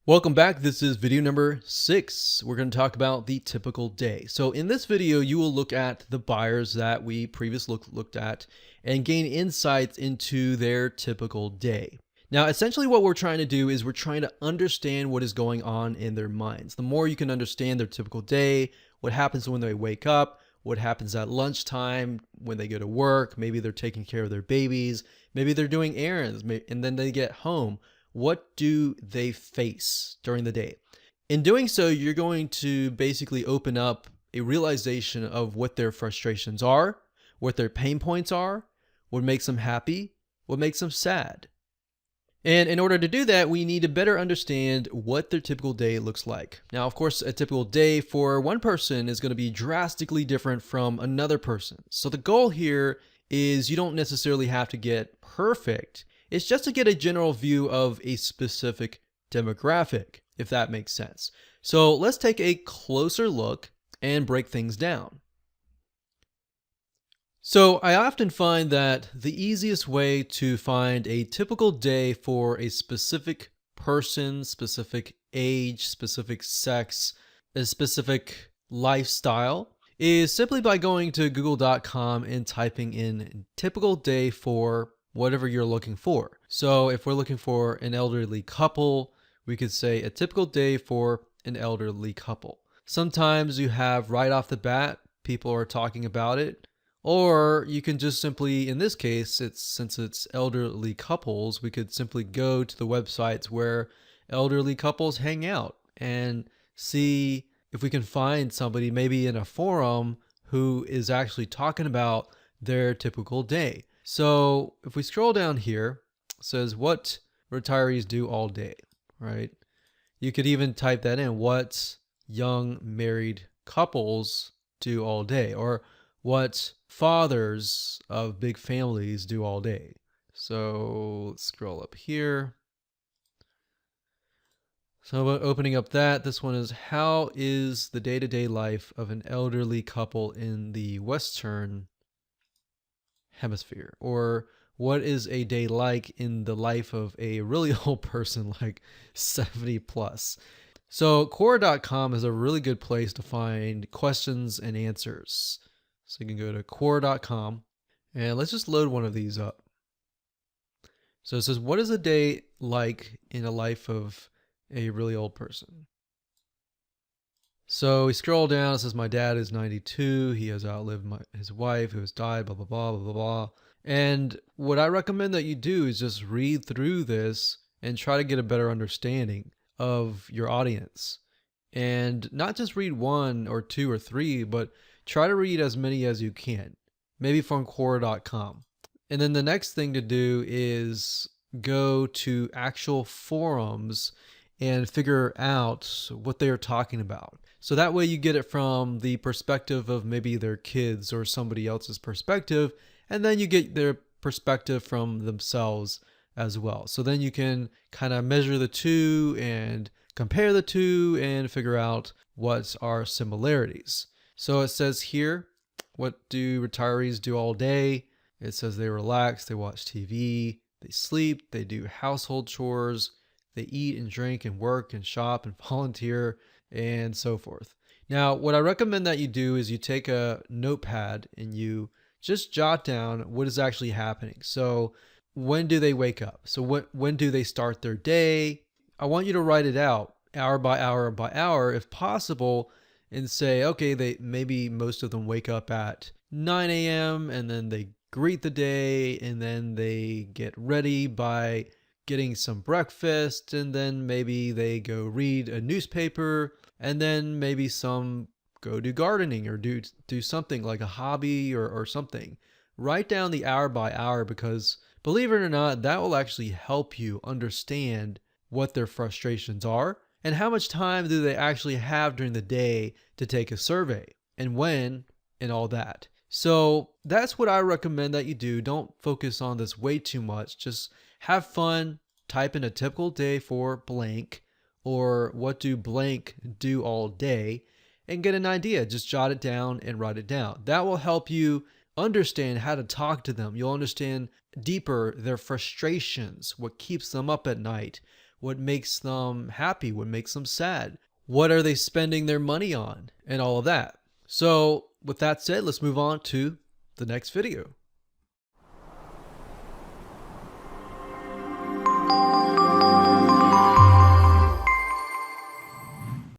Welcome back. This is video number 6. We're going to talk about the typical day. So in this video, you will look at the buyers that we previously looked at and gain insights into their typical day. Now, essentially what we're trying to do is we're trying to understand what is going on in their minds. The more you can understand their typical day, what happens when they wake up, what happens at lunchtime, when they go to work, maybe they're taking care of their babies, maybe they're doing errands, and then they get home. What do they face during the day? In doing so, you're going to basically open up a realization of what their frustrations are, what their pain points are, what makes them happy, what makes them sad. And in order to do that, we need to better understand what their typical day looks like. Now, of course, a typical day for one person is going to be drastically different from another person. So the goal here is you don't necessarily have to get perfect. It's just to get a general view of a specific demographic, if that makes sense. So let's take a closer look and break things down. So I often find that the easiest way to find a typical day for a specific person, specific age, specific sex, a specific lifestyle is simply by going to google.com and typing in typical day for whatever you're looking for. So if we're looking for an elderly couple, we could say a typical day for an elderly couple. Sometimes you have right off the bat, people are talking about it, or you can just simply, in this case, since it's elderly couples, we could simply go to the websites where elderly couples hang out and see if we can find somebody maybe in a forum who is actually talking about their typical day. So if we scroll down here, it says what retirees do all day, right? You could even type that in, what young married couples do all day, or what fathers of big families do all day. So let's scroll up here. So opening up this one is, how is the day-to-day life of an elderly couple in the Western Hemisphere? Or what is a day like in the life of a really old person like 70 plus? So Quora.com is a really good place to find questions and answers. So you can go to Quora.com and let's just load one of these up. So it says, what is a day like in a life of a really old person? So we scroll down, it says my dad is 92, he has outlived his wife who has died, blah, blah, blah, blah, blah, blah. And what I recommend that you do is just read through this and try to get a better understanding of your audience. And not just read 1 or 2 or 3, but try to read as many as you can, maybe from Quora.com. And then the next thing to do is go to actual forums and figure out what they are talking about. So that way you get it from the perspective of maybe their kids or somebody else's perspective, and then you get their perspective from themselves as well. So then you can kind of measure the two and compare the two and figure out what are similarities. So it says here, what do retirees do all day? It says they relax, they watch TV, they sleep, they do household chores, they eat and drink and work and shop and volunteer and so forth. Now, what I recommend that you do is you take a notepad and you just jot down what is actually happening. So when do they wake up? So when do they start their day? I want you to write it out hour by hour by hour if possible, and say, okay, maybe most of them wake up at 9 a.m. and then they greet the day and then they get ready by getting some breakfast, and then maybe they go read a newspaper, and then maybe some go do gardening or do something like a hobby or something. Write down the hour by hour, because believe it or not, that will actually help you understand what their frustrations are and how much time do they actually have during the day to take a survey and when and all that. So that's what I recommend that you do. Don't focus on this way too much. Just have fun, type in a typical day for blank, or what do blank do all day, and get an idea. Just jot it down and write it down. That will help you understand how to talk to them. You'll understand deeper their frustrations, what keeps them up at night, what makes them happy, what makes them sad, what are they spending their money on, and all of that. So with that said, let's move on to the next video.